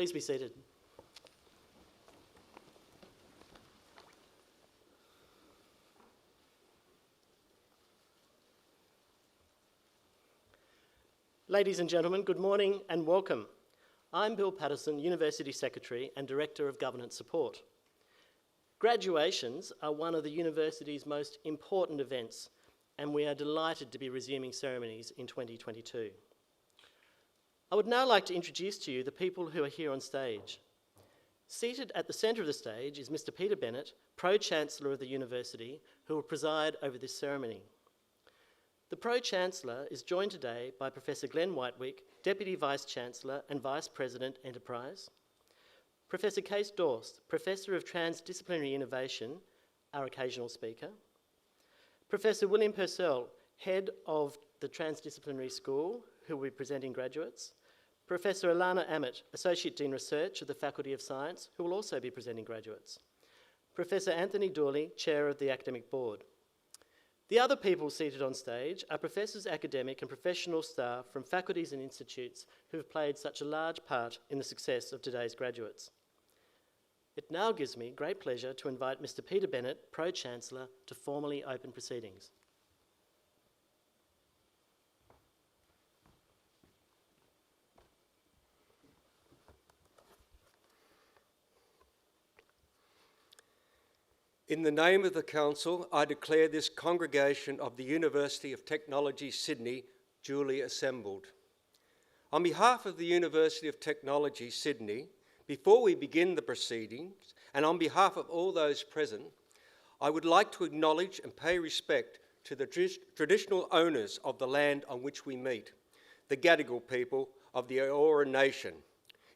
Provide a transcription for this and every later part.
Please be seated. Ladies and gentlemen, good morning and welcome. I'm Bill Patterson, University Secretary and Director of Governance Support. Graduations are one of the university's most important events, and we are delighted to be resuming ceremonies in 2022. I would now like to introduce to you the people who are here on stage. Seated at the centre of the stage is Mr. Peter Bennett, Pro-Chancellor of the University, who will preside over this ceremony. The Pro-Chancellor is joined today by Professor Glenn Whitewick, Deputy Vice-Chancellor and Vice President Enterprise, Professor Case Dorst, Professor of Transdisciplinary Innovation, our occasional speaker, Professor William Purcell, Head of the Transdisciplinary School, who will be presenting graduates, Professor Alana Ammett, Associate Dean Research of the Faculty of Science, who will also be presenting graduates, Professor Anthony Dooley, Chair of the Academic Board. The other people seated on stage are professors, academic and professional staff from faculties and institutes who have played such a large part in the success of today's graduates. It now gives me great pleasure to invite Mr. Peter Bennett, Pro-Chancellor, to formally open proceedings. In the name of the Council, I declare this congregation of the University of Technology, Sydney, duly assembled. On behalf of the University of Technology, Sydney, before we begin the proceedings, and on behalf of all those present, I would like to acknowledge and pay respect to the traditional owners of the land on which we meet, the Gadigal people of the Eora Nation.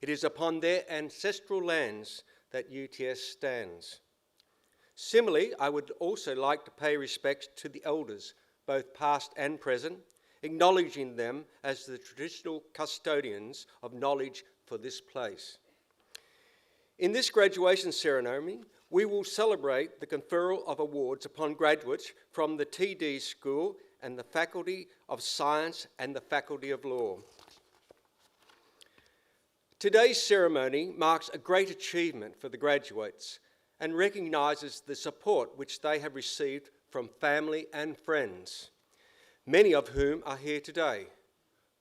It is upon their ancestral lands that UTS stands. Similarly, I would also like to pay respect to the elders, both past and present, acknowledging them as the traditional custodians of knowledge for this place. In this graduation ceremony, we will celebrate the conferral of awards upon graduates from the TD School and the Faculty of Science and the Faculty of Law. Today's ceremony marks a great achievement for the graduates and recognises the support which they have received from family and friends, many of whom are here today.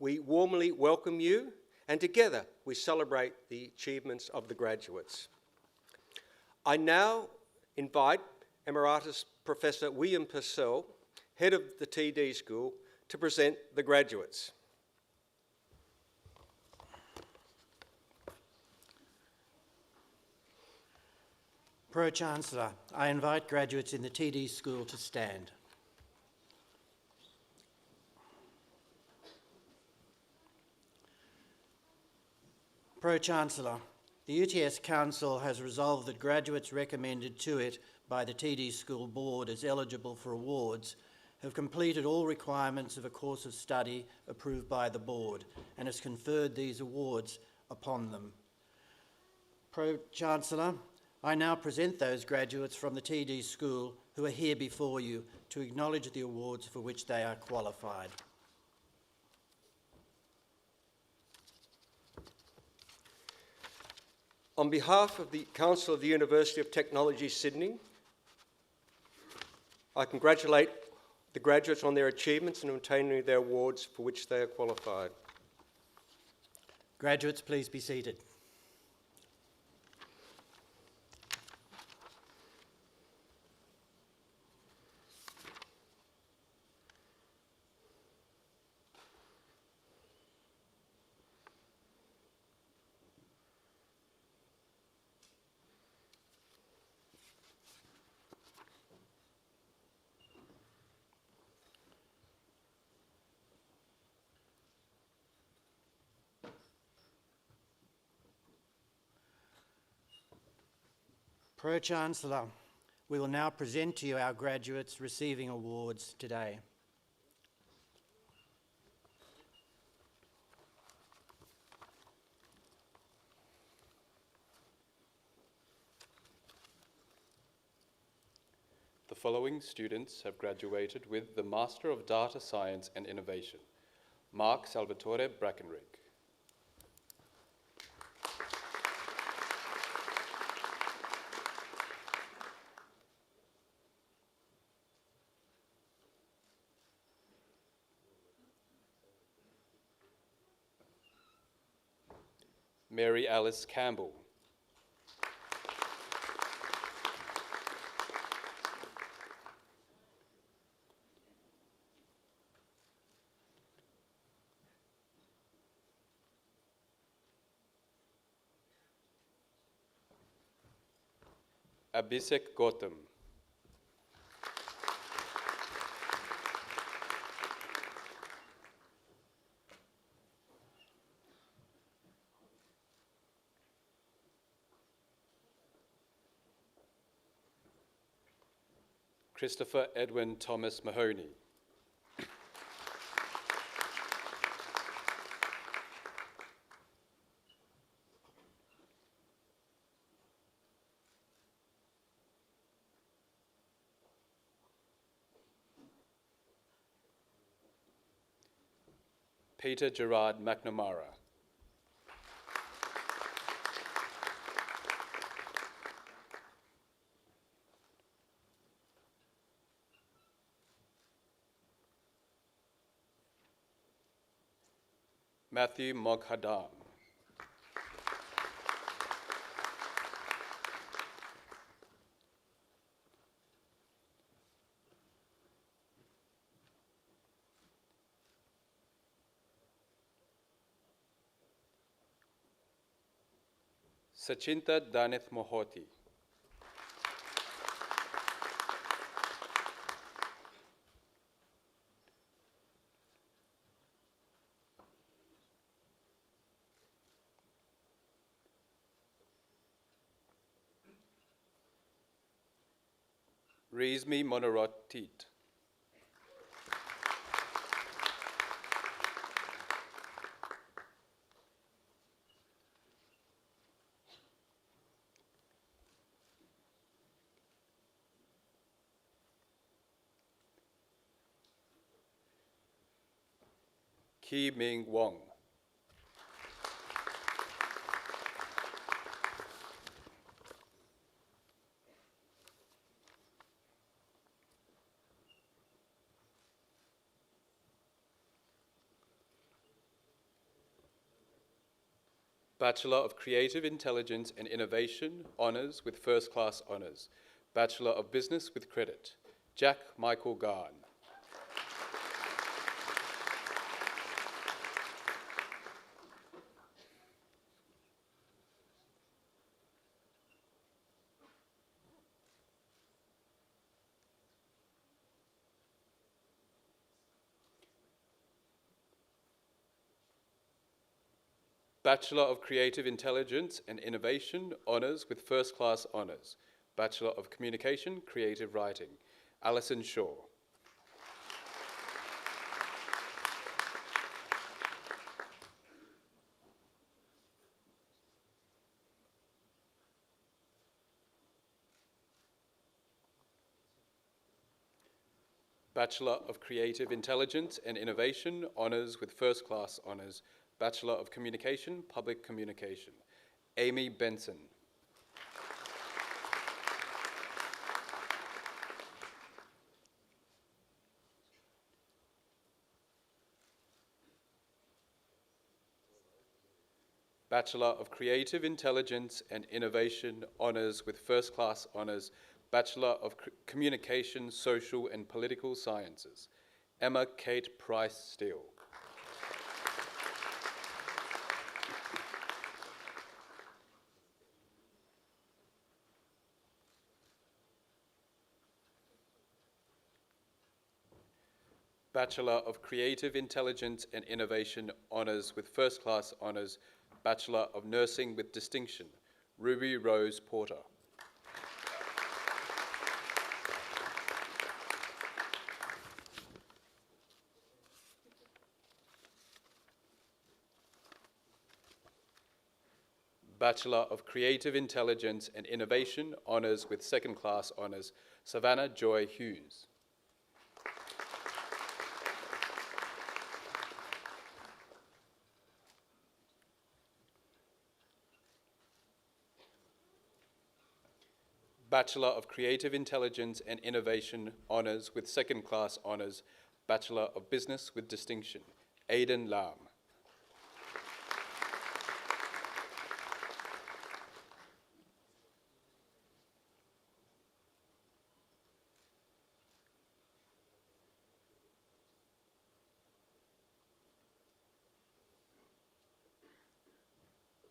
We warmly welcome you, and together we celebrate the achievements of the graduates. I now invite Emeritus Professor William Purcell, Head of the TD School, to present the graduates. Pro-Chancellor, I invite graduates in the TD School to stand. Pro-Chancellor, the UTS Council has resolved that graduates recommended to it by the TD School Board as eligible for awards have completed all requirements of a course of study approved by the Board and has conferred these awards upon them. Pro-Chancellor, I now present those graduates from the TD School who are here before you to acknowledge the awards for which they are qualified. On behalf of the Council of the University of Technology, Sydney, I congratulate the graduates on their achievements in obtaining their awards for which they are qualified. Graduates, please be seated. Pro-Chancellor, we will now present to you our graduates receiving awards today. The following students have graduated with the Master of Data Science and Innovation, Mark Salvatore Brackenrick. Mary Alice Campbell. Abhishek Gautam. Christopher Edwin Thomas Mahoney. Peter Gerard McNamara. Matthew Moghadam. Sachinta Danith Mohoti. Rizmi Monorotit. Ki Ming Wong. Bachelor of Creative Intelligence and Innovation, Honours with First Class Honours. Bachelor of Business with Credit, Jack Michael Garn. Bachelor of Creative Intelligence and Innovation, Honours with First Class Honours. Bachelor of Communication, Creative Writing, Alison Shaw. Bachelor of Creative Intelligence and Innovation, Honours with First Class Honours. Bachelor of Communication, Public Communication, Amy Benson. Bachelor of Creative Intelligence and Innovation, Honours with First Class Honours. Bachelor of Communication, Social and Political Sciences, Emma Kate Price Steele. Bachelor of Creative Intelligence and Innovation, Honours with First Class Honours. Bachelor of Nursing with Distinction, Ruby Rose Porter. Bachelor of Creative Intelligence and Innovation, Honours with Second Class Honours, Savannah Joy Hughes. Bachelor of Creative Intelligence and Innovation, Honours with Second Class Honours, Bachelor of Business with Distinction, Aidan Lam.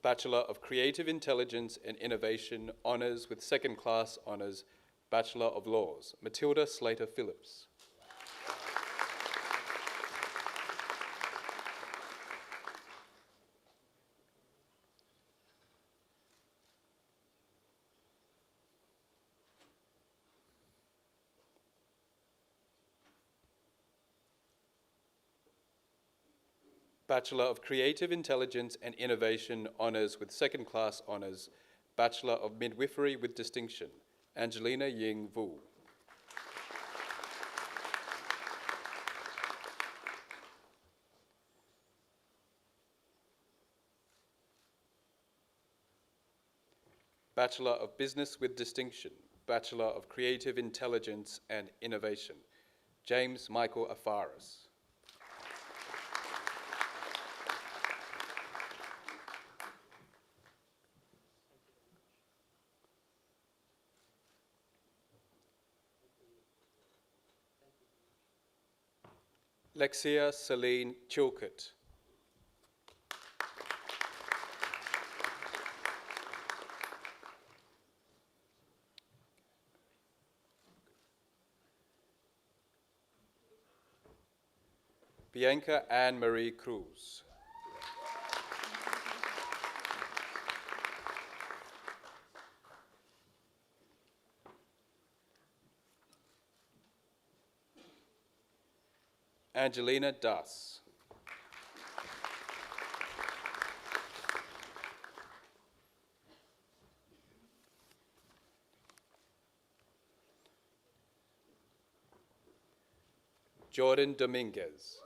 Bachelor of Creative Intelligence and Innovation, Honours with Second Class Honours, Bachelor of Laws, Matilda Slater-Phillips. Bachelor of Creative Intelligence and Innovation, Honours with Second Class Honours, Bachelor of Midwifery with Distinction, Angelina Ying Vu. Bachelor of Business with Distinction, Bachelor of Creative Intelligence and Innovation, James Michael Afaris. Lexia Celine Chilcott. Bianca Anne-Marie Cruz. Angelina Das. Jordan Dominguez.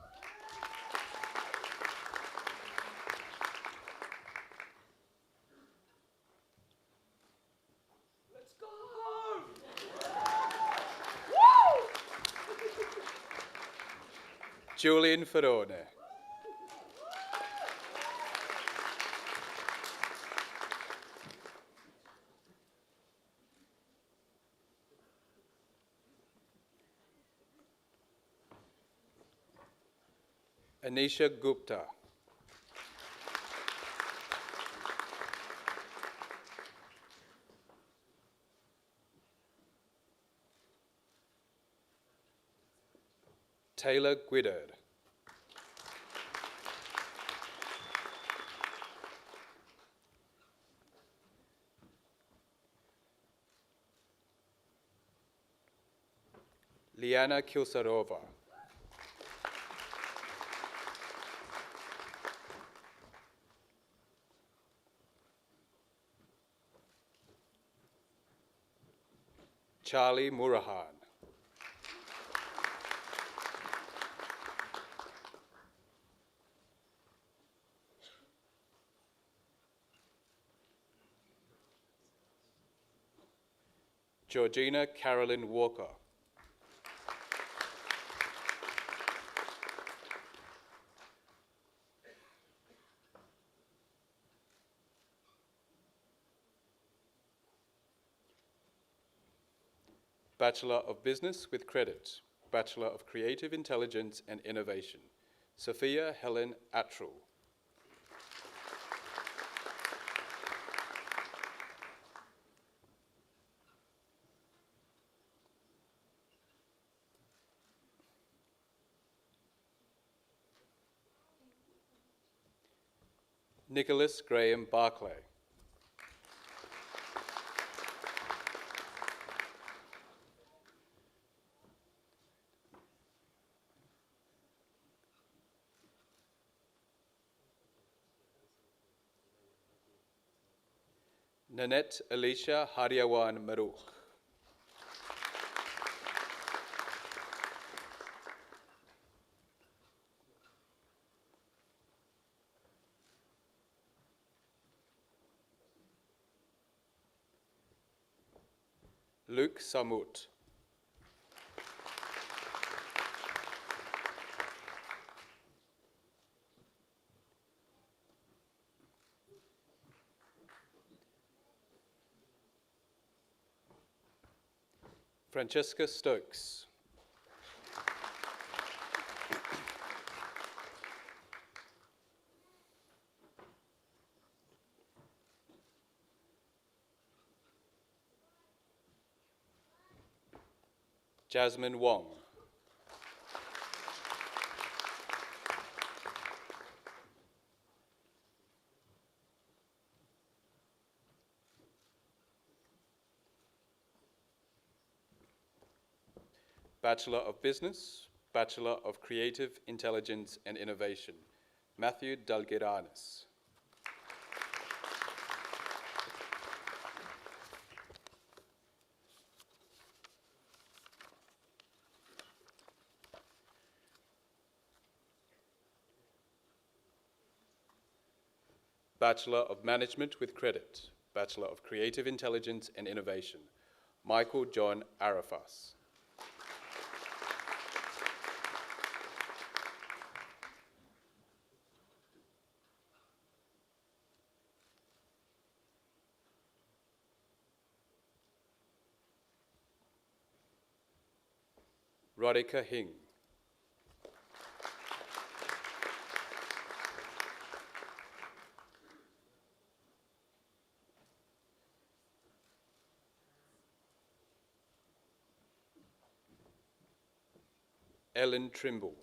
Let's go home! Julian Ferrone. Anisha Gupta. Taylor Guidard. Liana Kilsarova. Charlie Murahan. Georgina Carolyn Walker. Bachelor of Business with Credit, Bachelor of Creative Intelligence and Innovation, Sophia Helen Attrell. Nicholas Graham Barclay. Nanette Alicia Hariawan Maruk. Luke Samut. Francesca Stokes. Jasmine Wong. Bachelor of Business, Bachelor of Creative Intelligence and Innovation, Matthew Dalgeranis. Bachelor of Management with Credit, Bachelor of Creative Intelligence and Innovation, Michael John Arafas. Radhika Hing. Ellen Trimble.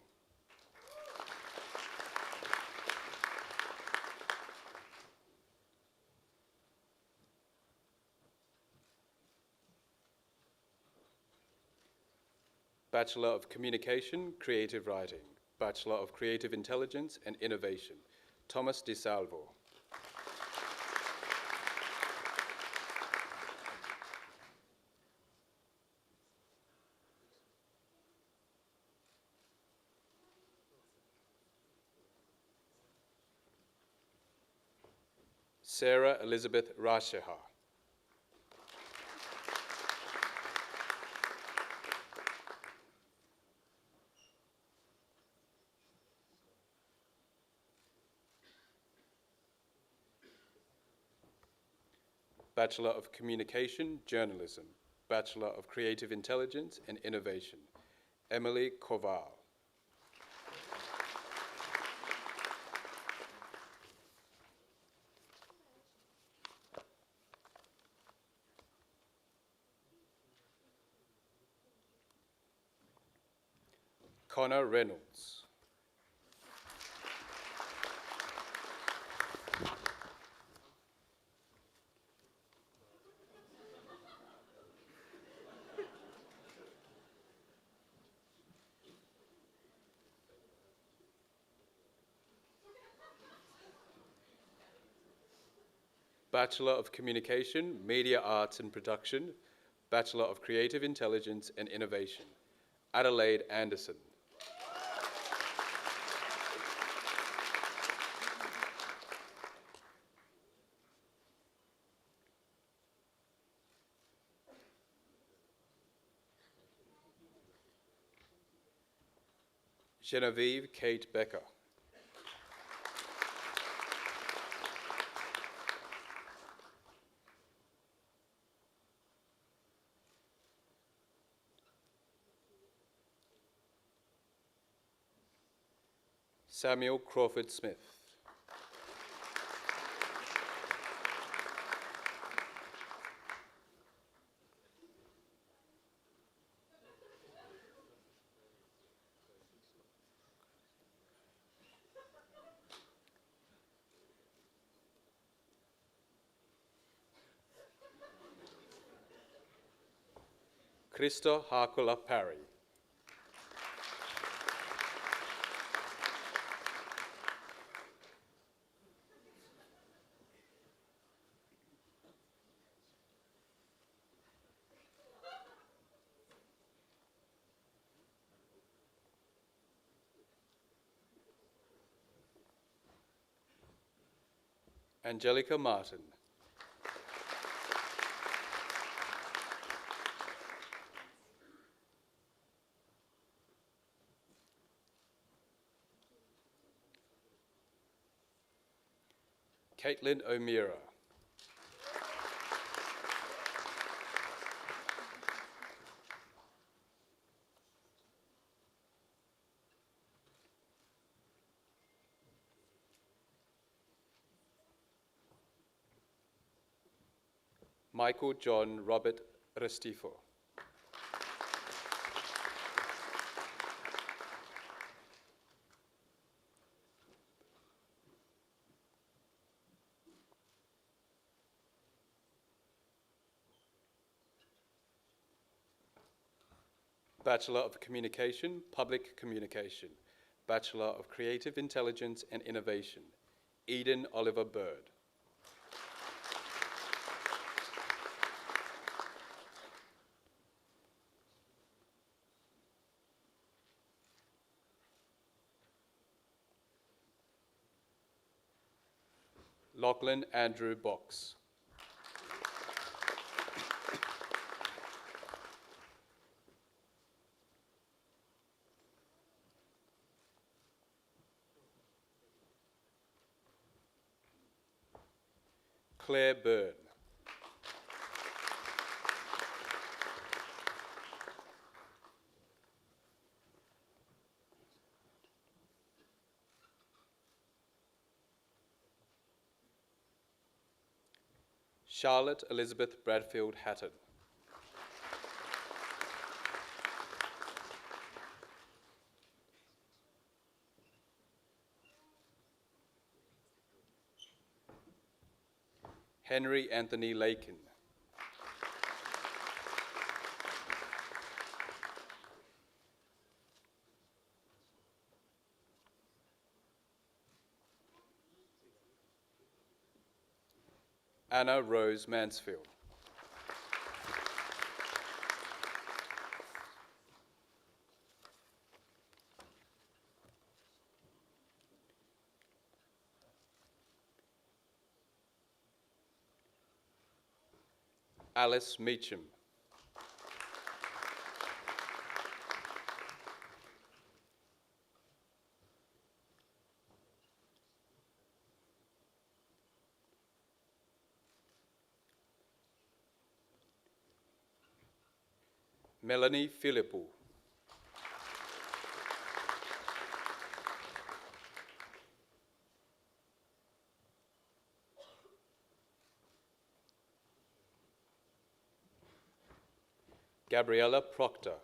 Bachelor of Communication, Creative Writing, Bachelor of Creative Intelligence and Innovation, Thomas DiSalvo. Sarah Elizabeth Rasheha. Bachelor of Communication, Journalism, Bachelor of Creative Intelligence and Innovation, Emily Koval. Connor Reynolds. Bachelor of Communication, Media Arts and Production, Bachelor of Creative Intelligence and Innovation, Adelaide Anderson. Genevieve Kate Becker. Samuel Crawford Smith. Christo Hakula Parry. Angelica Martin. Caitlin O'Meara. Michael John Robert Restifo. Bachelor of Communication, Public Communication, Bachelor of Creative Intelligence and Innovation, Eden Oliver Bird. Lachlan Andrew Box. Claire Byrne. Charlotte Elizabeth Bradfield Hatton. Henry Anthony Lakin. Anna Rose Mansfield. Alice Meacham. Melanie Philippou. Gabriella Proctor.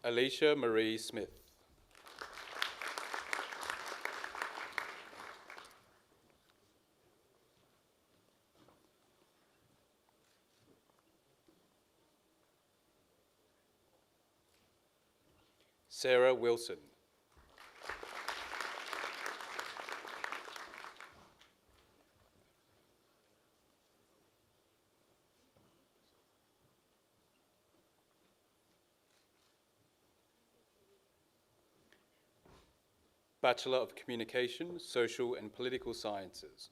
Alicia Marie Smith. Sarah Wilson. Bachelor of Communication, Social and Political Sciences,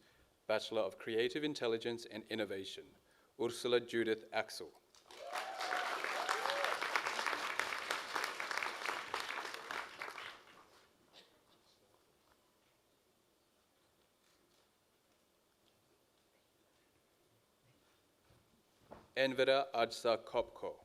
Bachelor of Creative Intelligence and Innovation, Ursula Judith Axel. Enveda Ajsa Kopko.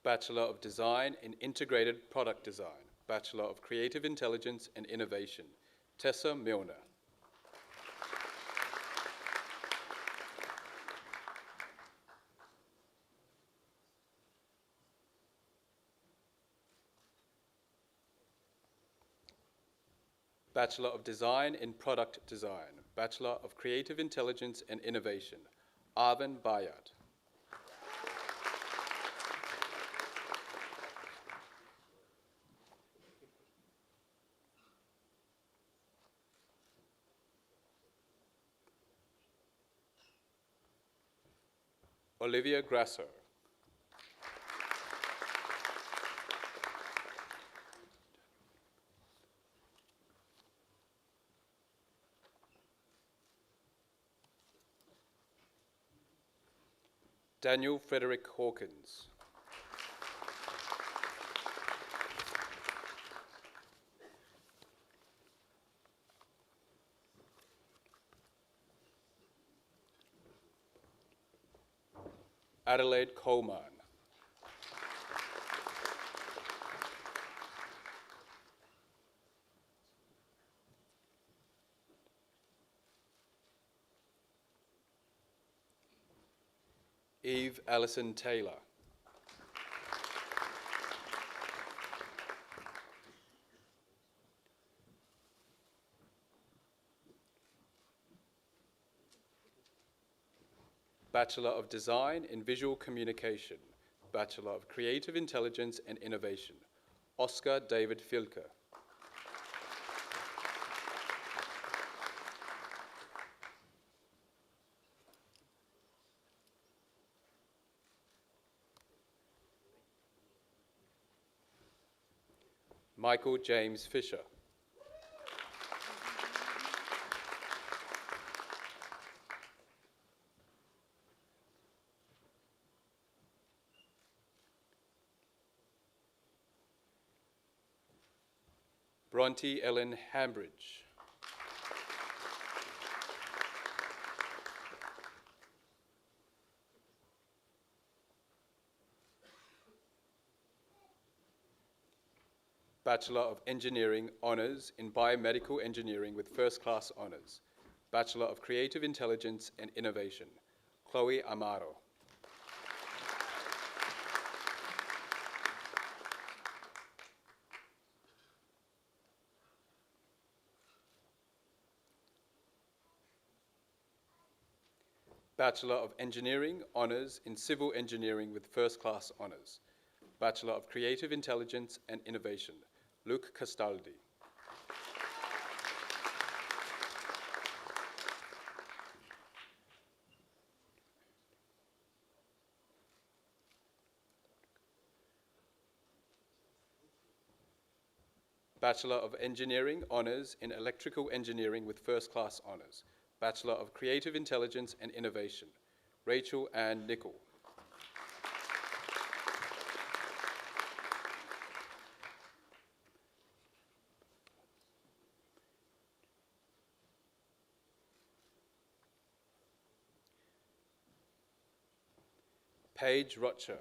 Bachelor of Design in Integrated Product Design, Bachelor of Creative Intelligence and Innovation, Tessa Milner. Bachelor of Design in Product Design, Bachelor of Creative Intelligence and Innovation, Arvin Bayat. Olivia Grasso. Daniel Frederick Hawkins. Adelaide Coleman. Eve Allison Taylor. Bachelor of Design in Visual Communication, Bachelor of Creative Intelligence and Innovation, Oscar David Filke. Michael James Fisher. Bronte Ellen Hambridge. Bachelor of Engineering Honours in Biomedical Engineering with First Class Honours, Bachelor of Creative Intelligence and Innovation, Chloe Amaro. Bachelor of Engineering Honours in Civil Engineering with First Class Honours, Bachelor of Creative Intelligence and Innovation, Luke Castaldi. Bachelor of Engineering Honours in Electrical Engineering with First Class Honours, Bachelor of Creative Intelligence and Innovation, Rachel Ann Nicol. Paige Rocher.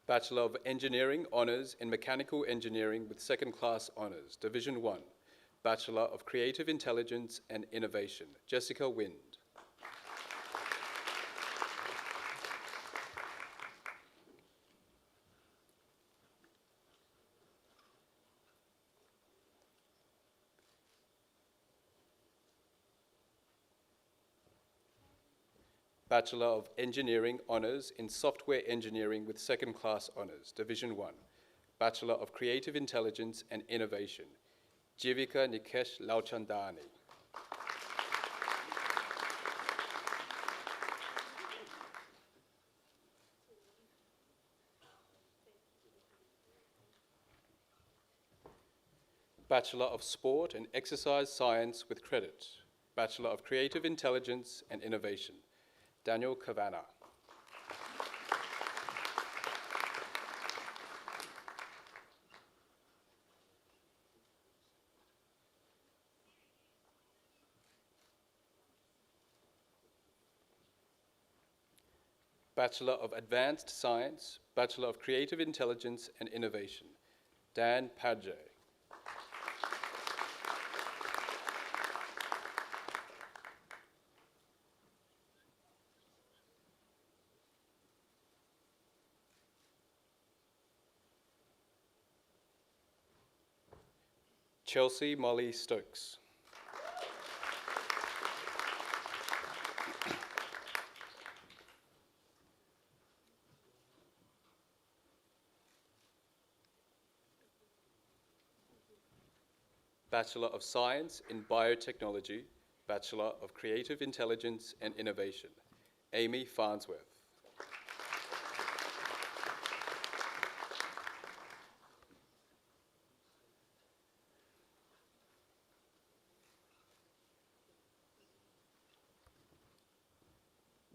Bachelor of Engineering Honours in Mechanical Engineering with Second Class Honours, Division 1, Bachelor of Creative Intelligence and Innovation, Jessica Wind. Bachelor of Engineering Honours in Software Engineering with Second Class Honours, Division 1, Bachelor of Creative Intelligence and Innovation, Jivika Nikesh Lauchandani. Bachelor of Sport and Exercise Science with credit, Bachelor of Creative Intelligence and Innovation, Daniel Kavanagh. Bachelor of Advanced Science, Bachelor of Creative Intelligence and Innovation, Dan Padjay. Chelsea Molly Stokes. Bachelor of Science in Biotechnology, Bachelor of Creative Intelligence and Innovation, Amy Farnsworth.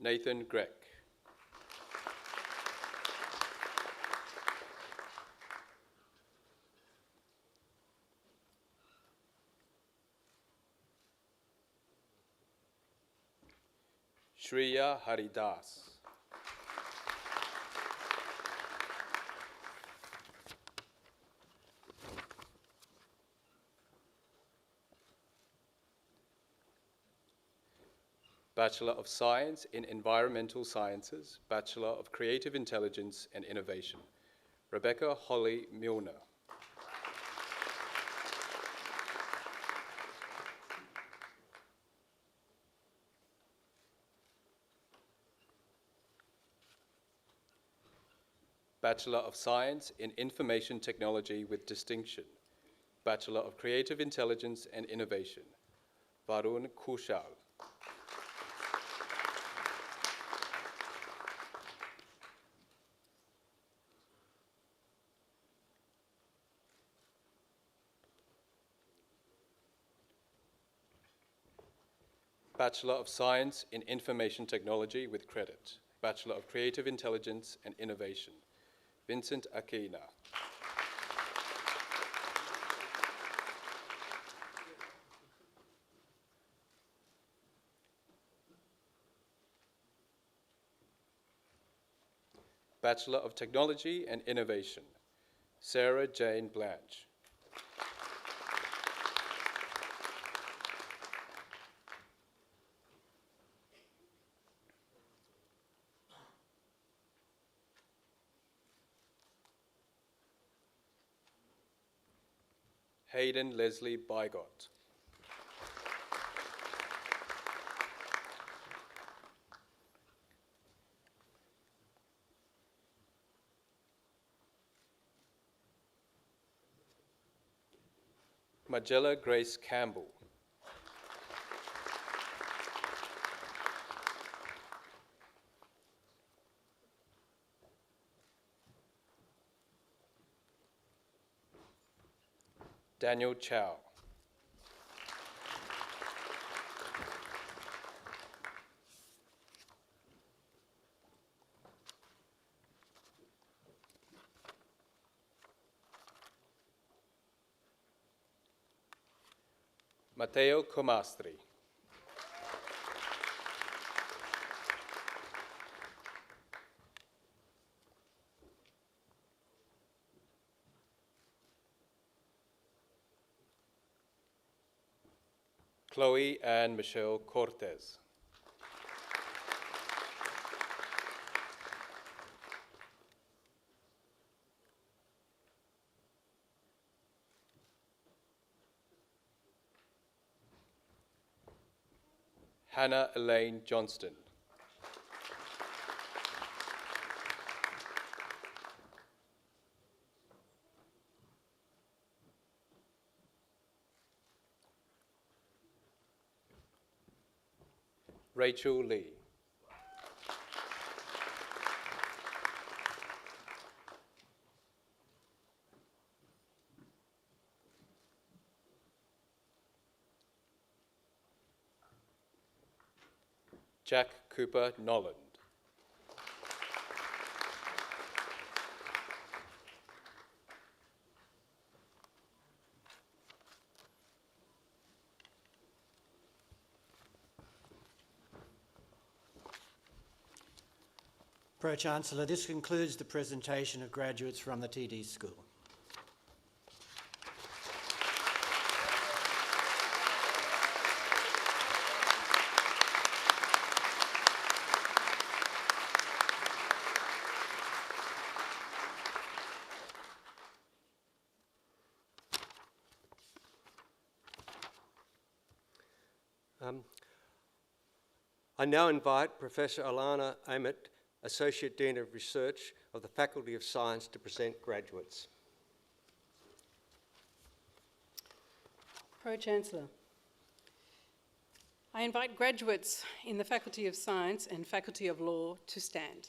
Nathan Greck. Shreya Haridas. Bachelor of Science in Environmental Sciences, Bachelor of Creative Intelligence and Innovation, Rebecca Holly Milner. Bachelor of Science in Information Technology with Distinction, Bachelor of Creative Intelligence and Innovation, Varun Kushal. Bachelor of Science in Information Technology with credit, Bachelor of Creative Intelligence and Innovation, Vincent Akina. Bachelor of Technology and Innovation, Sarah Jane Blanche. Hayden Leslie Bygott. Magella Grace Campbell. Daniel Chow. Matteo Comastri. Chloe Ann Michelle Cortez. Hannah Elaine Johnston. Rachel Lee. Jack Cooper Noland. Pro-Chancellor, this concludes the presentation of graduates from the TD School. I now invite Professor Alana Ament, Associate Dean of Research of the Faculty of Science, to present graduates. Pro-Chancellor, I invite graduates in the Faculty of Science and Faculty of Law to stand.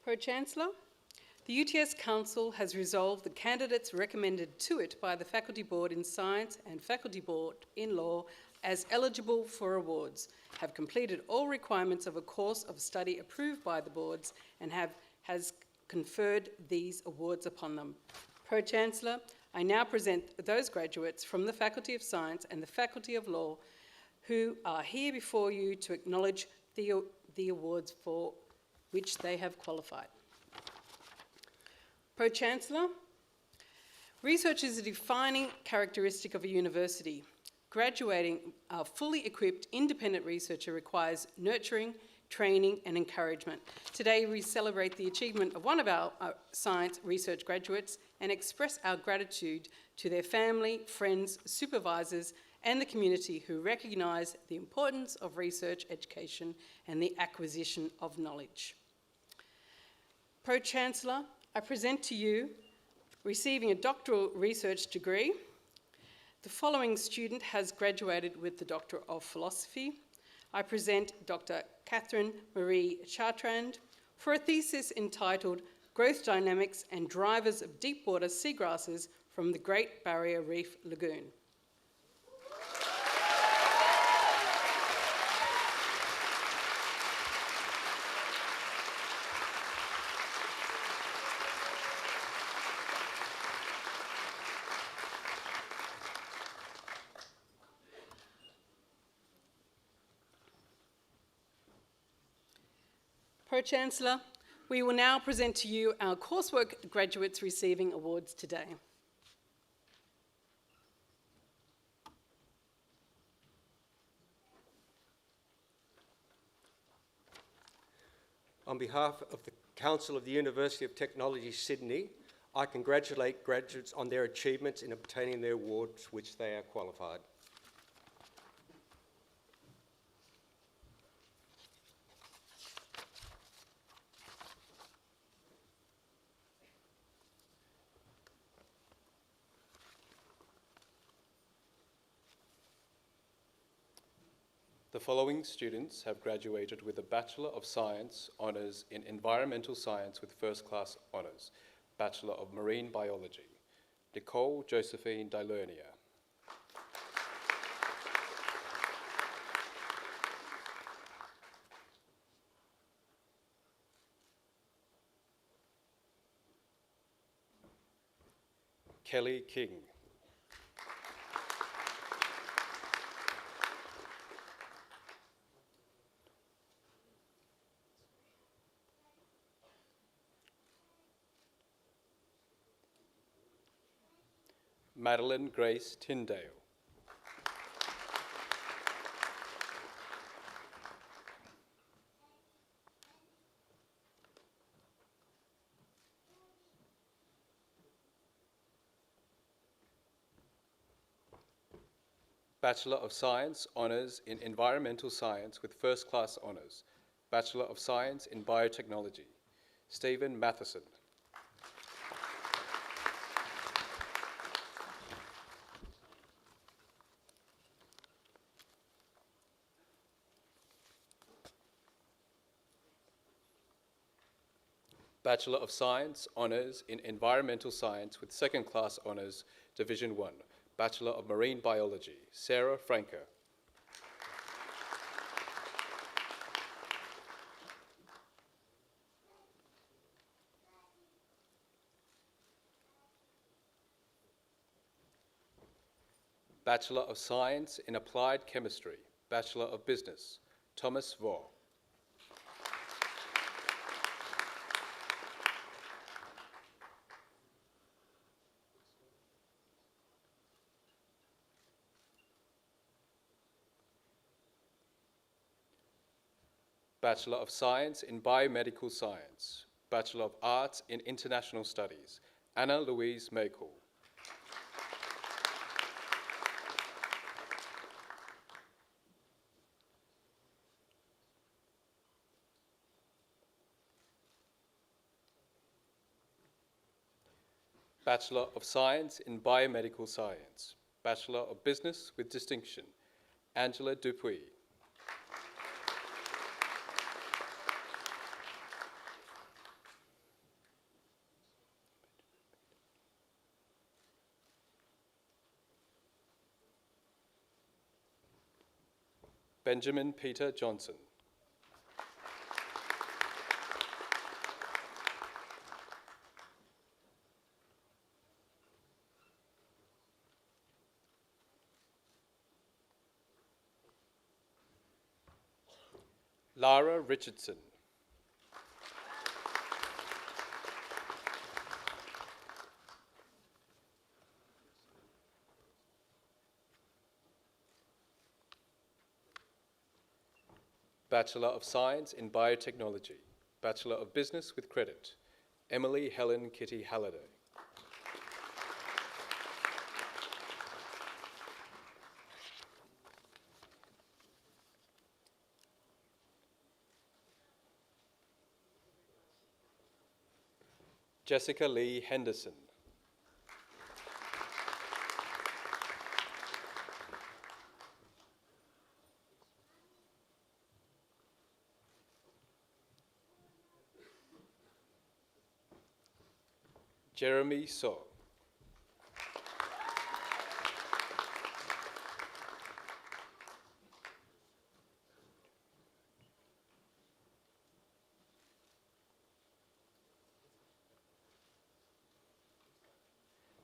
Pro-Chancellor, the UTS Council has resolved the candidates recommended to it by the Faculty Board in Science and Faculty Board in Law as eligible for awards, have completed all requirements of a course of study approved by the boards, and has conferred these awards upon them. Pro-Chancellor, I now present those graduates from the Faculty of Science and the Faculty of Law who are here before you to acknowledge the awards for which they have qualified. Pro-Chancellor, Research is a defining characteristic of a university. Graduating a fully equipped independent researcher requires nurturing, training and encouragement. Today we celebrate the achievement of one of our science research graduates and express our gratitude to their family, friends, supervisors and the community who recognise the importance of research education and the acquisition of knowledge. Pro-Chancellor, I present to you receiving a doctoral research degree. The following student has graduated with the Doctor of Philosophy. I present Dr. Catherine Marie Chartrand for a thesis entitled Growth Dynamics and Drivers of Deepwater Seagrasses from the Great Barrier Reef Lagoon. Pro-Chancellor, we will now present to you our coursework graduates receiving awards today. On behalf of the Council of the University of Technology, Sydney, I congratulate graduates on their achievements in obtaining their awards which they are qualified. The following students have graduated with a Bachelor of Science Honours in Environmental Science with First Class Honours, Bachelor of Marine Biology. Nicole Josephine Dylernia. Kelly King. Madeline Grace Tyndale. Bachelor of Science Honours in Environmental Science with First Class Honours, Bachelor of Science in Biotechnology, Stephen Matheson. Bachelor of Science Honours in Environmental Science with Second Class Honours, Division 1, Bachelor of Marine Biology, Sarah Franco. Bachelor of Science in Applied Chemistry, Bachelor of Business, Thomas Vaugh. Bachelor of Science in Biomedical Science, Bachelor of Arts in International Studies, Anna Louise Maycall. Bachelor of Science in Biomedical Science, Bachelor of Business with Distinction, Angela Dupuy. Benjamin Peter Johnson. Lara Richardson. Bachelor of Science in Biotechnology, Bachelor of Business with Credit, Emily Helen Kitty Halliday. Jessica Lee Henderson. Jeremy So.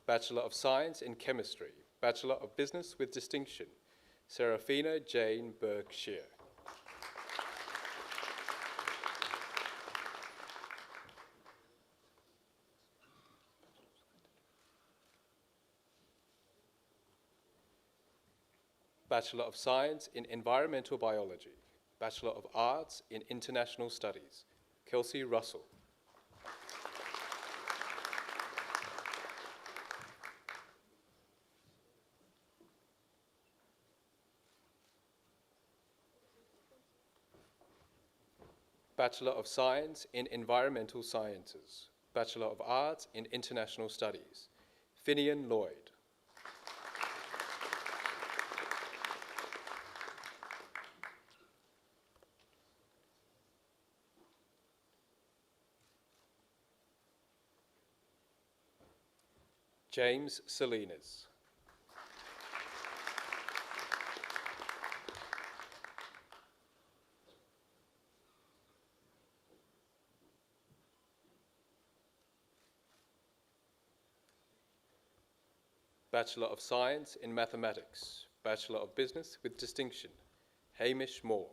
Bachelor of Science in Chemistry, Bachelor of Business with Distinction, Serafina Jane Burke-Shear. Bachelor of Science in Environmental Biology, Bachelor of Arts in International Studies, Kelsey Russell. Bachelor of Science in Environmental Sciences, Bachelor of Arts in International Studies, Finian Lloyd. James Salinas. Bachelor of Science in Mathematics, Bachelor of Business with Distinction, Hamish Moore.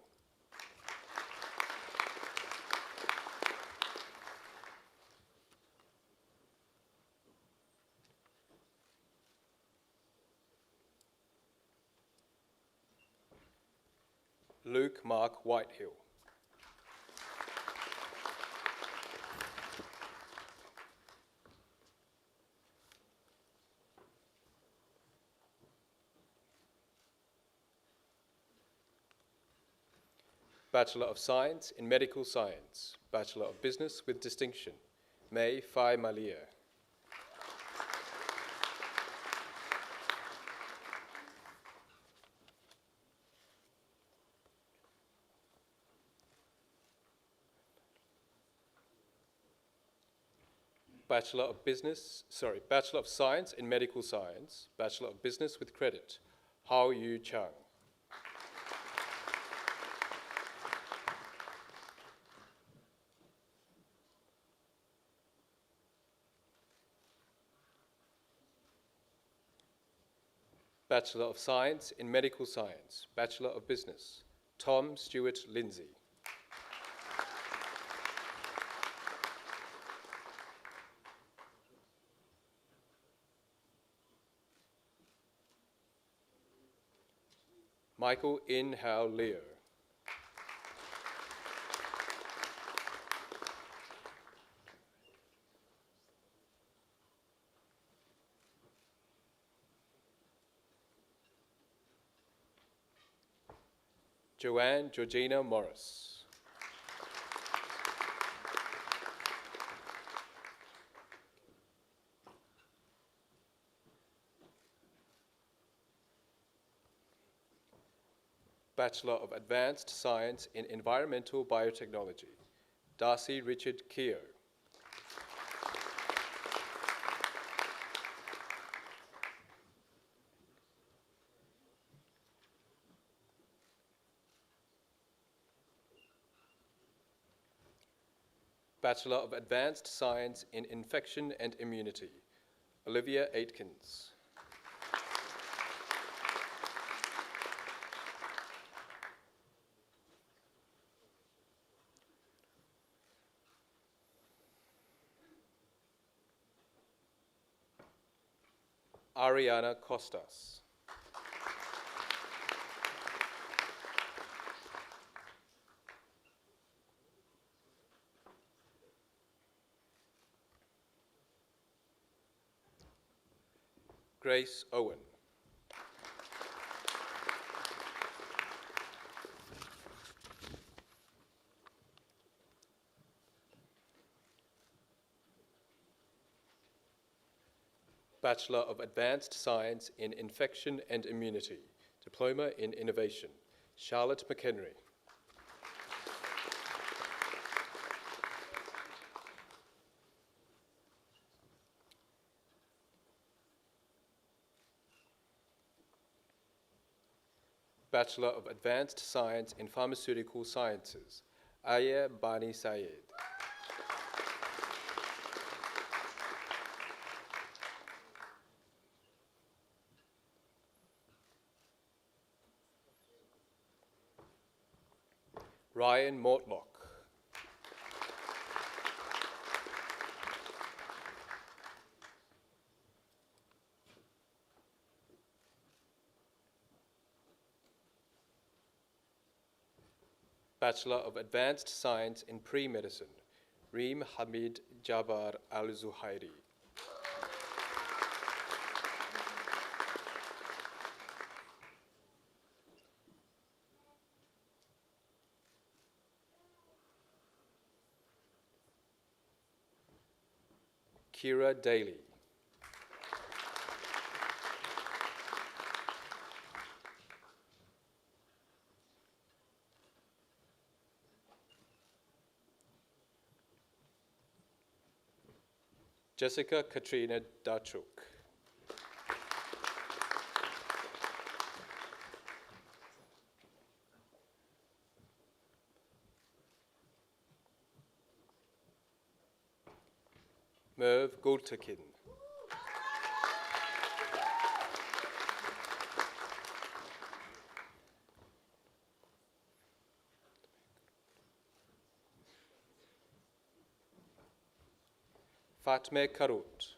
Luke Mark Whitehill. Bachelor of Science in Medical Science, Bachelor of Business with Distinction, May Fai Malia. Bachelor of Science in Medical Science, Bachelor of Business with Credit, Hao Yu Chang. Bachelor of Science in Medical Science, Bachelor of Business, Tom Stewart Lindsay. Michael In Hao Leo. Joanne Georgina Morris. Bachelor of Advanced Science in Environmental Biotechnology, Darcy Richard Keogh. Bachelor of Advanced Science in Infection and Immunity, Olivia Aitkins. Ariana Costas. Grace Owen. Bachelor of Advanced Science in Infection and Immunity, Diploma in Innovation, Charlotte McHenry. Bachelor of Advanced Science in Pharmaceutical Sciences, Aya Bani Sayed. Ryan Mortlock. Bachelor of Advanced Science in Pre-Medicine, Reem Hamid Jabbar Al-Zuhairi. Kira Daly. Jessica Katrina Dachuk. Merv Gultekin. Fatme Karut.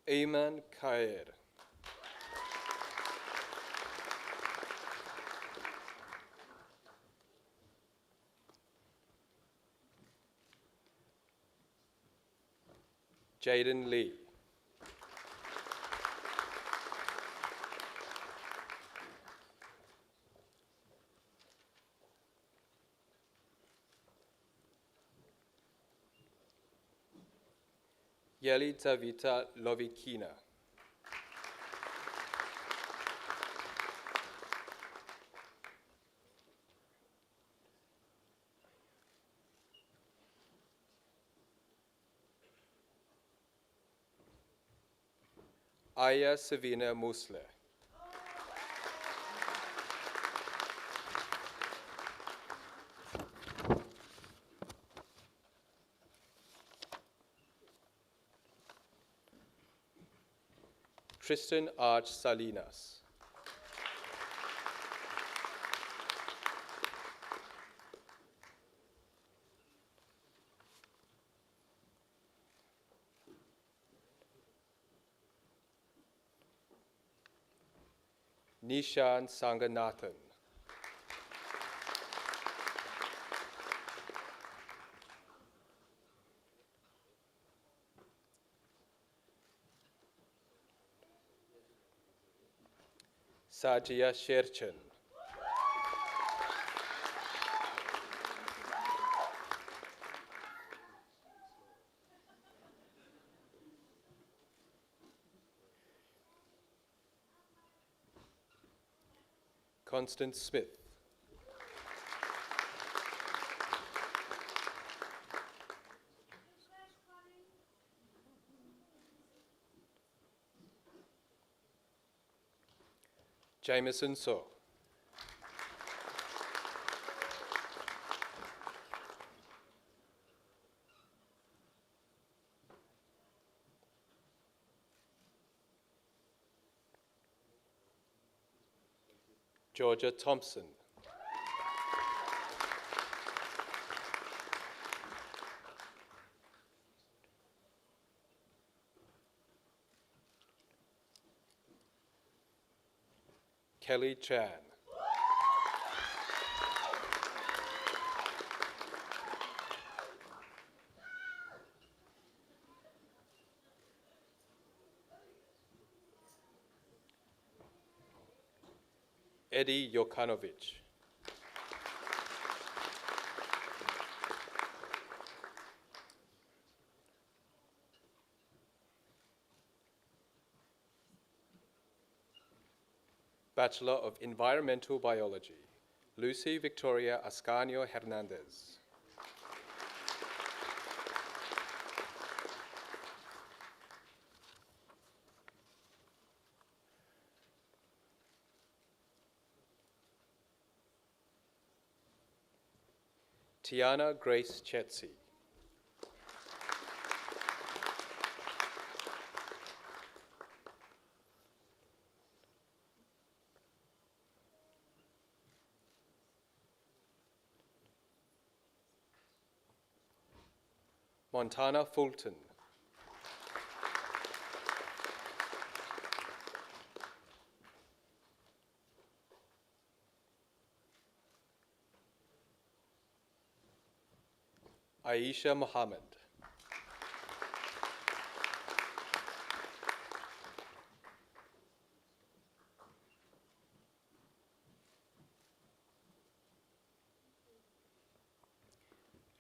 Ayman Khair. Jaden Lee. Yelizaveta Lovikina. Aya Savina Musle. Tristan Arch Salinas. Nishan Sanganathan. Sajia Sherchan. Constance Smith. Jameson So. Georgia Thompson. Kelly Chan. Eddie Jokanovic. Bachelor of Environmental Biology, Lucy Victoria Ascanio Hernandez. Tiana Grace Chetsi. Montana Fulton. Aisha Mohammed.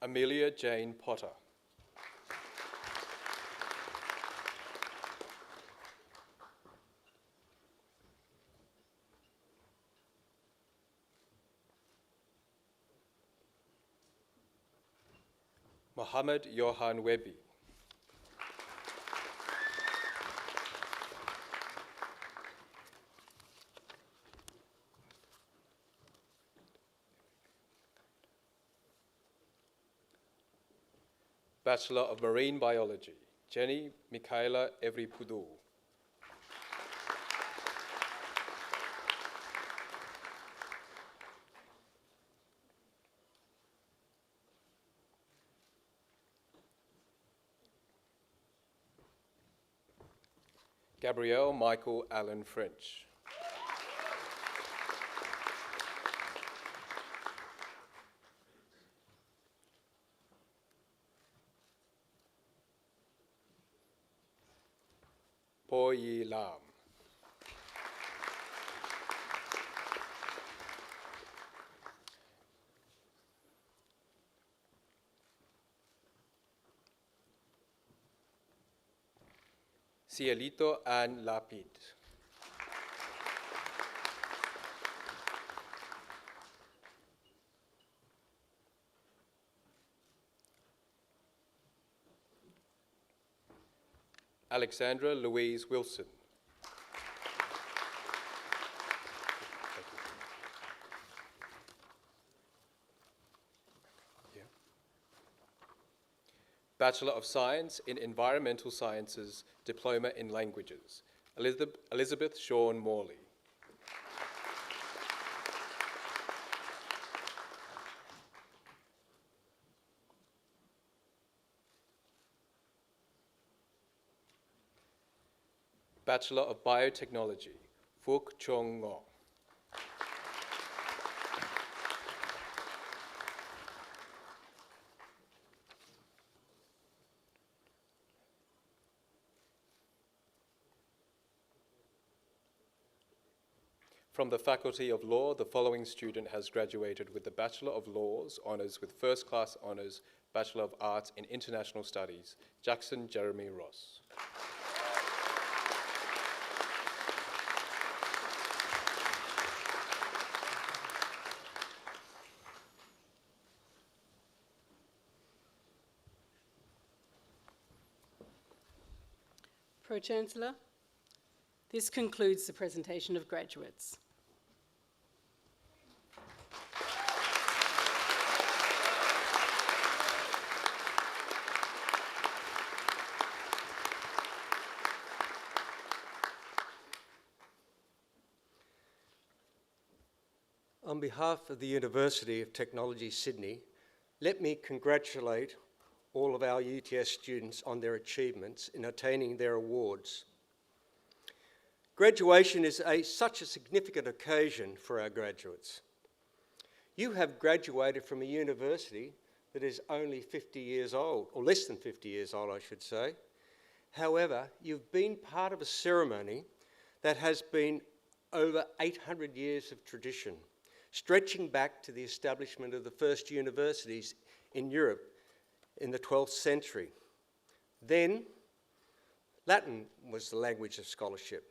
Amelia Jane Potter. Mohammed Johan Webby. Bachelor of Marine Biology, Jenny Michaela Evripudu. Gabrielle Michael Allen French. Po Yi Lam. Cielito Ann Lapid. Alexandra Louise Wilson. Bachelor of Science in Environmental Sciences, Diploma in Languages, Elizabeth Shawn Morley. Bachelor of Biotechnology, Phuc Chong Ngo. From the Faculty of Law, the following student has graduated with the Bachelor of Laws Honours with First Class Honours, Bachelor of Arts in International Studies, Jackson Jeremy Ross. Pro-Chancellor, this concludes the presentation of graduates. On behalf of the University of Technology, Sydney, let me congratulate all of our UTS students on their achievements in attaining their awards. Graduation is such a significant occasion for our graduates. You have graduated from a university that is only 50 years old, or less than 50 years old, I should say. However, you've been part of a ceremony that has been over 800 years of tradition, stretching back to the establishment of the first universities in Europe in the 12th century. Then, Latin was the language of scholarship.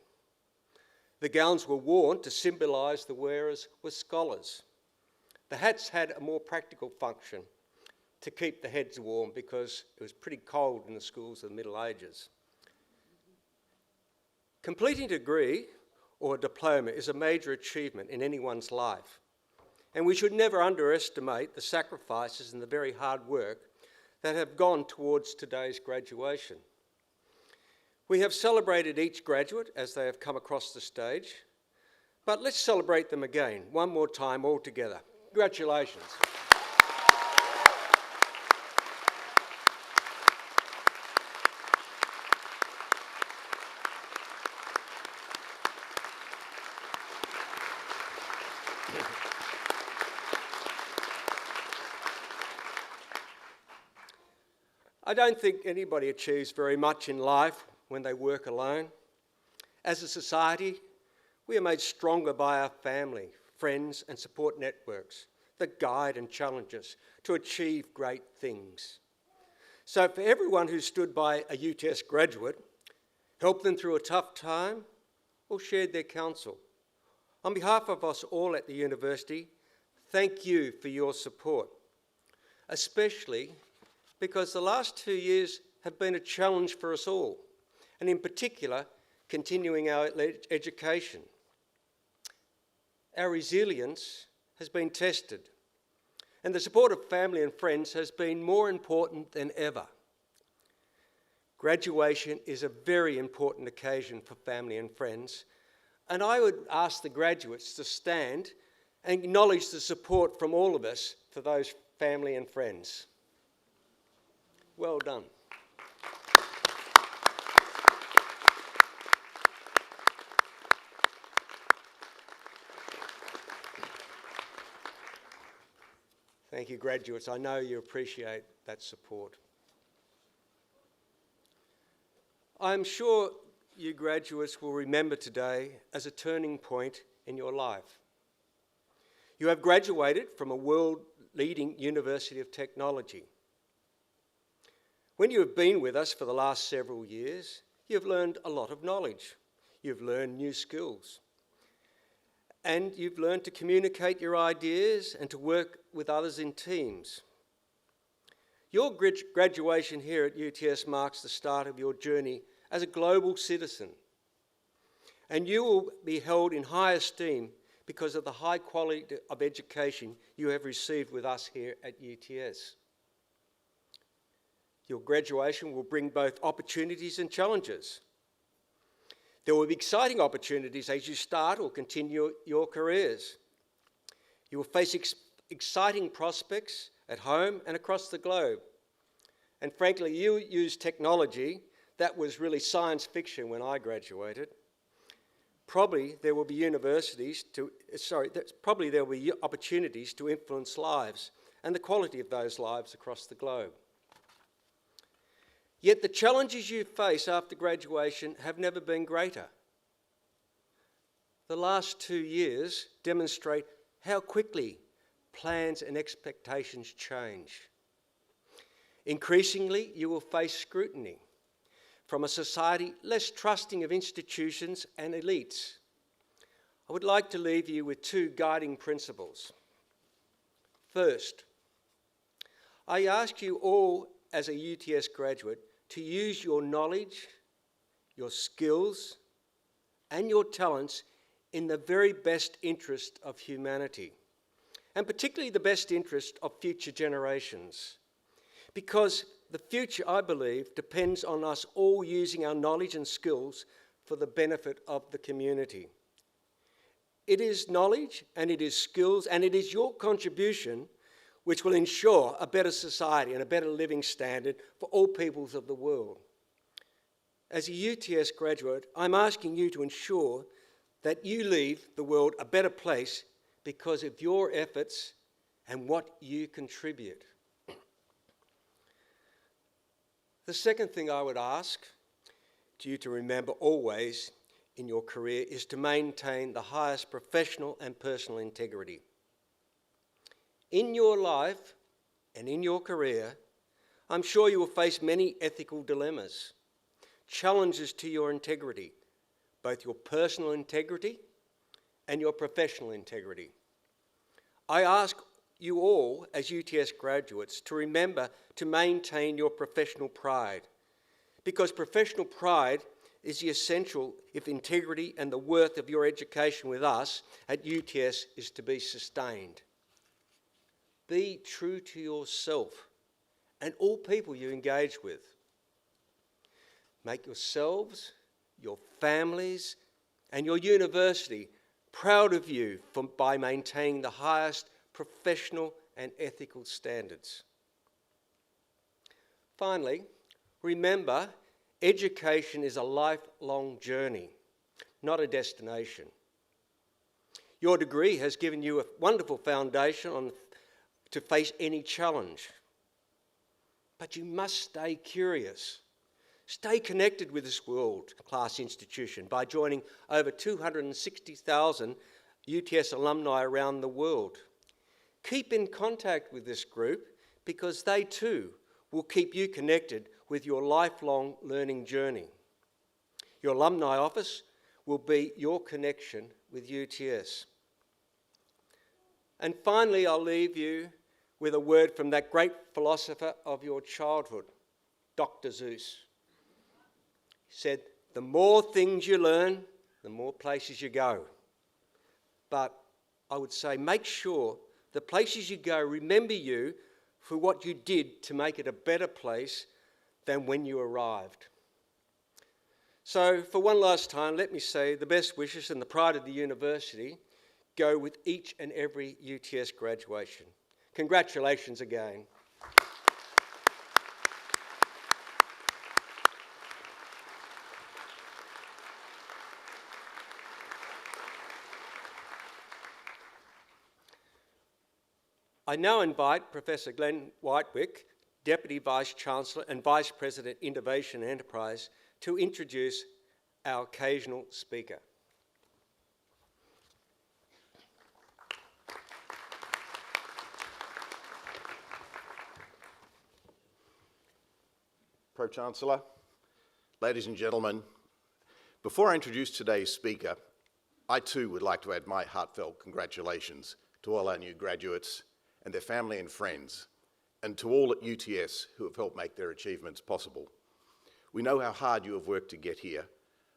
The gowns were worn to symbolise the wearers were scholars. The hats had a more practical function, to keep the heads warm because it was pretty cold in the schools of the Middle Ages. Completing a degree or a diploma is a major achievement in anyone's life, and we should never underestimate the sacrifices and the very hard work that have gone towards today's graduation. We have celebrated each graduate as they have come across the stage, but let's celebrate them again, one more time all together. Congratulations. I don't think anybody achieves very much in life when they work alone. As a society, we are made stronger by our family, friends and support networks that guide and challenge us to achieve great things. So for everyone who stood by a UTS graduate, helped them through a tough time, or shared their counsel, on behalf of us all at the university, thank you for your support, especially because the last 2 years have been a challenge for us all, and in particular, continuing our education. Our resilience has been tested, and the support of family and friends has been more important than ever. Graduation is a very important occasion for family and friends, and I would ask the graduates to stand and acknowledge the support from all of us for those family and friends. Well done. Thank you, graduates. I know you appreciate that support. I'm sure you graduates will remember today as a turning point in your life. You have graduated from a world-leading University of Technology. When you have been with us for the last several years, you've learned a lot of knowledge. You've learned new skills. And you've learned to communicate your ideas and to work with others in teams. Your graduation here at UTS marks the start of your journey as a global citizen. And you will be held in high esteem because of the high quality of education you have received with us here at UTS. Your graduation will bring both opportunities and challenges. There will be exciting opportunities as you start or continue your careers. You will face exciting prospects at home and across the globe. And frankly, you use technology that was really science fiction when I graduated. Probably there will be opportunities to influence lives and the quality of those lives across the globe. Yet the challenges you face after graduation have never been greater. The last 2 years demonstrate how quickly plans and expectations change. Increasingly, you will face scrutiny from a society less trusting of institutions and elites. I would like to leave you with 2 guiding principles. First, I ask you all as a UTS graduate to use your knowledge, your skills, and your talents in the very best interest of humanity, and particularly the best interest of future generations. Because the future, I believe, depends on us all using our knowledge and skills for the benefit of the community. It is knowledge, and it is skills, and it is your contribution which will ensure a better society and a better living standard for all peoples of the world. as a UTS graduate, I'm asking you to ensure that you leave the world a better place because of your efforts and what you contribute. The second thing I would ask you to remember always in your career is to maintain the highest professional and personal integrity. In your life and in your career, I'm sure you will face many ethical dilemmas, challenges to your integrity, both your personal integrity and your professional integrity. I ask you all, as UTS graduates, to remember to maintain your professional pride, because professional pride is the essential if integrity and the worth of your education with us at UTS is to be sustained. Be true to yourself and all people you engage with. Make yourselves, your families, and your university proud of you by maintaining the highest professional and ethical standards. Finally, remember, education is a lifelong journey, not a destination. Your degree has given you a wonderful foundation to face any challenge. But you must stay curious. Stay connected with this world-class institution by joining over 260,000 UTS alumni around the world. Keep in contact with this group because they too will keep you connected with your lifelong learning journey. Your alumni office will be your connection with UTS. And finally, I'll leave you with a word from that great philosopher of your childhood, Dr. Seuss. He said, the more things you learn, the more places you go. But I would say make sure the places you go remember you for what you did to make it a better place than when you arrived. So for one last time, let me say the best wishes and the pride of the university go with each and every UTS graduation. Congratulations again. I now invite Professor Glenn Whitewick, Deputy Vice-Chancellor and Vice President Innovation and Enterprise, to introduce our occasional speaker. Pro-Chancellor, ladies and gentlemen, before I introduce today's speaker, I too would like to add my heartfelt congratulations to all our new graduates and their family and friends, and to all at UTS who have helped make their achievements possible. We know how hard you have worked to get here.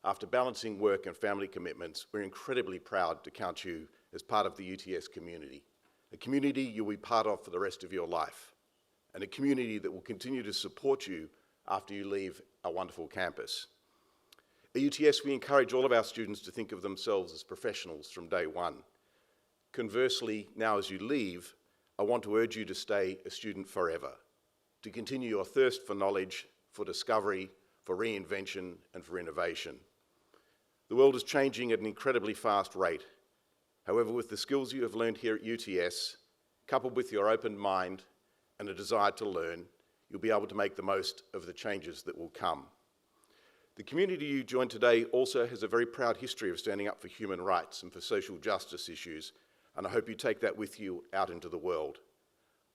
After balancing work and family commitments, we're incredibly proud to count you as part of the UTS community, a community you'll be part of for the rest of your life, and a community that will continue to support you after you leave our wonderful campus. At UTS, we encourage all of our students to think of themselves as professionals from day one. Conversely, now as you leave, I want to urge you to stay a student forever, to continue your thirst for knowledge, for discovery, for reinvention, and for innovation. The world is changing at an incredibly fast rate. However, with the skills you have learned here at UTS, coupled with your open mind and a desire to learn, you'll be able to make the most of the changes that will come. The community you join today also has a very proud history of standing up for human rights and for social justice issues, and I hope you take that with you out into the world.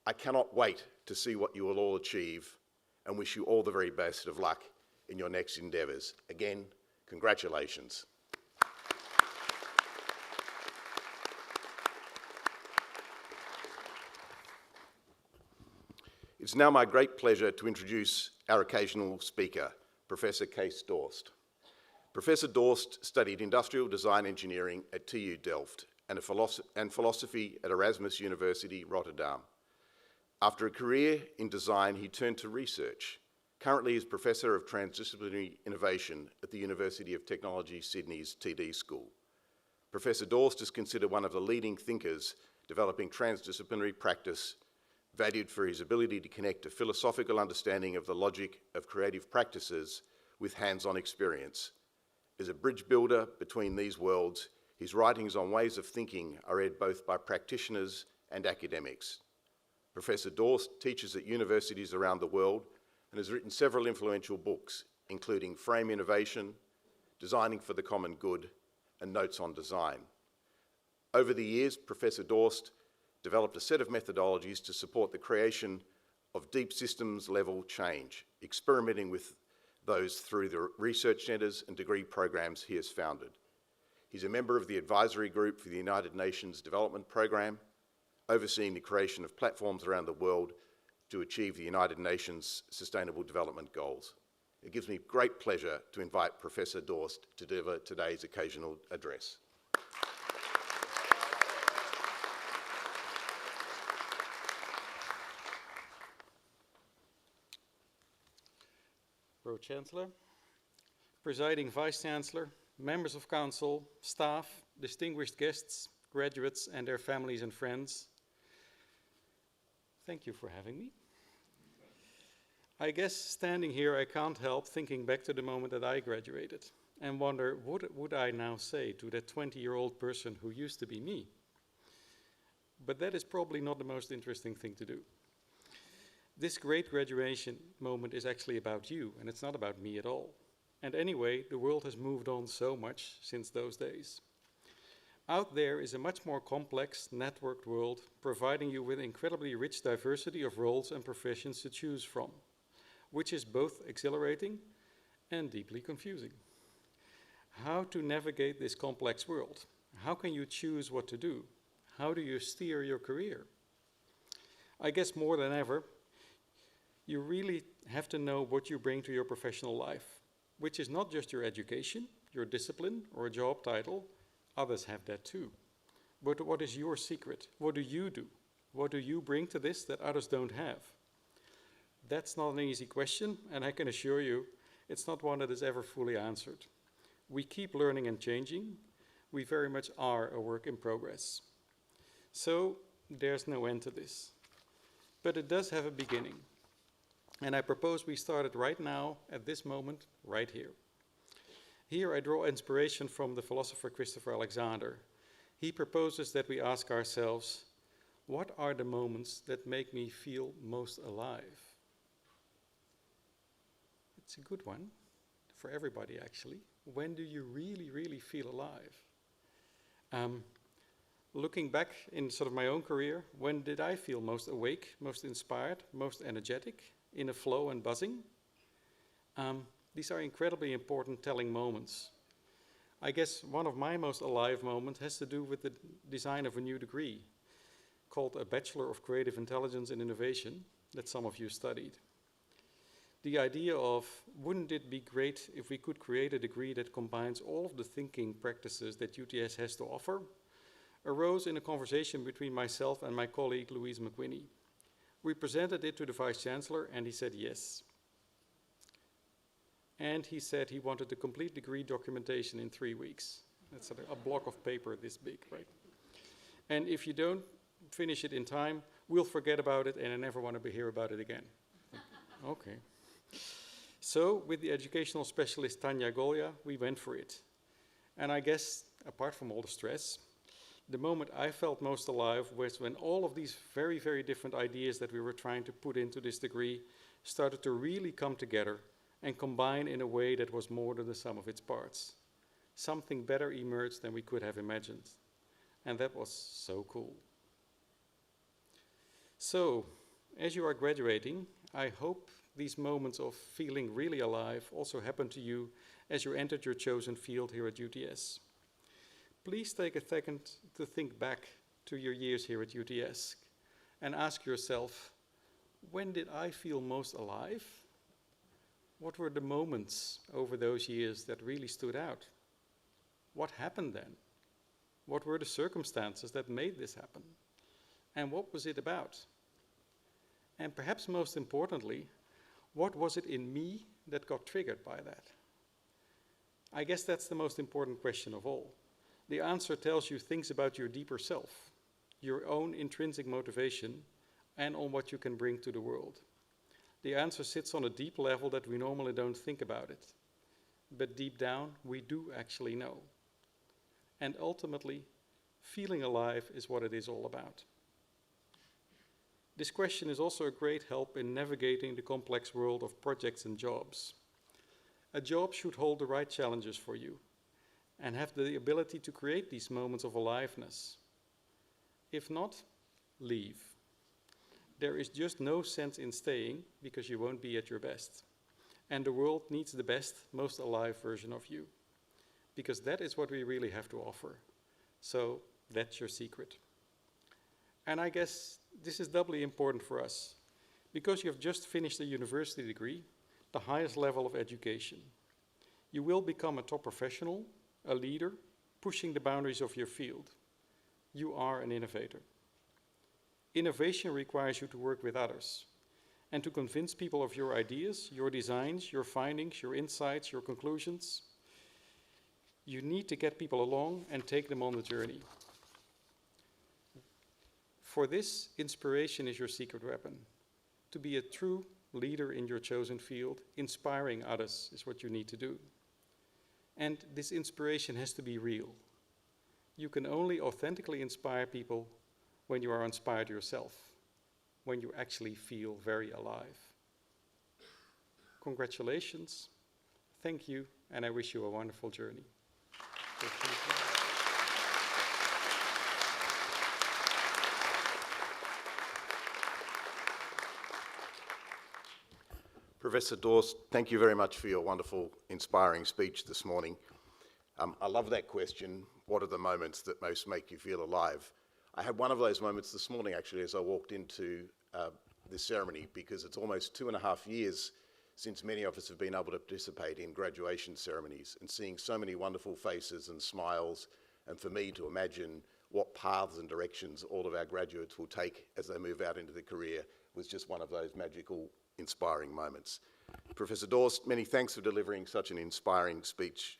I cannot wait to see what you will all achieve and wish you all the very best of luck in your next endeavours. Again, congratulations. It's now my great pleasure to introduce our occasional speaker, Professor Kees Dorst. Professor Dorst studied industrial design engineering at TU Delft and philosophy at Erasmus University, Rotterdam. After a career in design, he turned to research. Currently, he is Professor of Transdisciplinary Innovation at the University of Technology, Sydney's TD School. Professor Dorst is considered one of the leading thinkers developing transdisciplinary practice, valued for his ability to connect a philosophical understanding of the logic of creative practices with hands-on experience. As a bridge builder between these worlds, his writings on ways of thinking are read both by practitioners and academics. Professor Dorst teaches at universities around the world and has written several influential books, including Frame Innovation, Designing for the Common Good, and Notes on Design. Over the years, Professor Dorst developed a set of methodologies to support the creation of deep systems level change, experimenting with those through the research centres and degree programs he has founded. He's a member of the advisory group for the United Nations Development Programme, overseeing the creation of platforms around the world to achieve the United Nations Sustainable Development Goals. It gives me great pleasure to invite Professor Dorst to deliver today's occasional address. Pro-Chancellor, Presiding Vice-Chancellor, members of Council, staff, distinguished guests, graduates and their families and friends, thank you for having me. I guess standing here I can't help thinking back to the moment that I graduated and wonder what would I now say to that 20-year-old person who used to be me? But that is probably not the most interesting thing to do. This great graduation moment is actually about you, and it's not about me at all. And anyway, the world has moved on so much since those days. Out there is a much more complex, networked world, providing you with incredibly rich diversity of roles and professions to choose from, which is both exhilarating and deeply confusing. How to navigate this complex world? How can you choose what to do? How do you steer your career? I guess more than ever, you really have to know what you bring to your professional life, which is not just your education, your discipline, or a job title. Others have that too. But what is your secret? What do you do? What do you bring to this that others don't have? That's not an easy question, and I can assure you, it's not one that is ever fully answered. We keep learning and changing. We very much are a work in progress. So there's no end to this. But it does have a beginning. And I propose we start it right now, at this moment, right here. Here I draw inspiration from the philosopher Christopher Alexander. He proposes that we ask ourselves, what are the moments that make me feel most alive? It's a good one, for everybody actually. When do you really, really feel alive? Looking back in sort of my own career, when did I feel most awake, most inspired, most energetic, in a flow and buzzing? These are incredibly important telling moments. I guess one of my most alive moments has to do with the design of a new degree called a Bachelor of Creative Intelligence and Innovation that some of you studied. The idea of, wouldn't it be great if we could create a degree that combines all of the thinking practices that UTS has to offer, arose in a conversation between myself and my colleague Louise McWhinney. We presented it to the Vice-Chancellor and he said yes. And he said he wanted the complete degree documentation in 3 weeks. That's a block of paper this big, right? And if you don't finish it in time, we'll forget about it and I never want to hear about it again. Okay. So with the educational specialist Tanya Golya, we went for it. And I guess, apart from all the stress, the moment I felt most alive was when all of these very, very different ideas that we were trying to put into this degree started to really come together and combine in a way that was more than the sum of its parts. Something better emerged than we could have imagined. And that was so cool. So, as you are graduating, I hope these moments of feeling really alive also happen to you as you entered your chosen field here at UTS. Please take a second to think back to your years here at UTS and ask yourself, when did I feel most alive? What were the moments over those years that really stood out? What happened then? What were the circumstances that made this happen? And what was it about? And perhaps most importantly, what was it in me that got triggered by that? I guess that's the most important question of all. The answer tells you things about your deeper self, your own intrinsic motivation, and on what you can bring to the world. The answer sits on a deep level that we normally don't think about it. but deep down, we do actually know. And ultimately, feeling alive is what it is all about. This question is also a great help in navigating the complex world of projects and jobs. A job should hold the right challenges for you and have the ability to create these moments of aliveness. If not, leave. There is just no sense in staying because you won't be at your best. And the world needs the best, most alive version of you, because that is what we really have to offer. So that's your secret. And I guess this is doubly important for us, because you have just finished a university degree, the highest level of education. You will become a top professional, a leader, pushing the boundaries of your field. You are an innovator. Innovation requires you to work with others and to convince people of your ideas, your designs, your findings, your insights, your conclusions. You need to get people along and take them on the journey. For this, inspiration is your secret weapon. To be a true leader in your chosen field, inspiring others is what you need to do. And this inspiration has to be real. You can only authentically inspire people when you are inspired yourself, when you actually feel very alive. Congratulations, thank you, and I wish you a wonderful journey. Professor Dorst, thank you very much for your wonderful, inspiring speech this morning. I love that question, what are the moments that most make you feel alive? I had one of those moments this morning, actually, as I walked into this ceremony, because it's almost 2.5 years since many of us have been able to participate in graduation ceremonies, and seeing so many wonderful faces and smiles, and for me to imagine what paths and directions all of our graduates will take as they move out into their career was just one of those magical, inspiring moments. Professor Dorst, many thanks for delivering such an inspiring speech.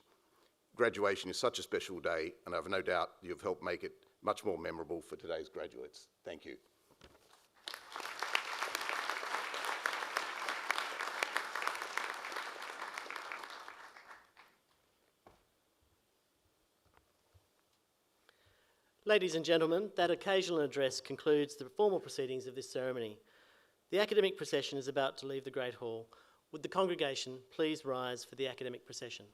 Graduation is such a special day, and I have no doubt you've helped make it much more memorable for today's graduates. Thank you. Ladies and gentlemen, that occasional address concludes the formal proceedings of this ceremony. The academic procession is about to leave the Great Hall. Would the congregation please rise for the academic procession?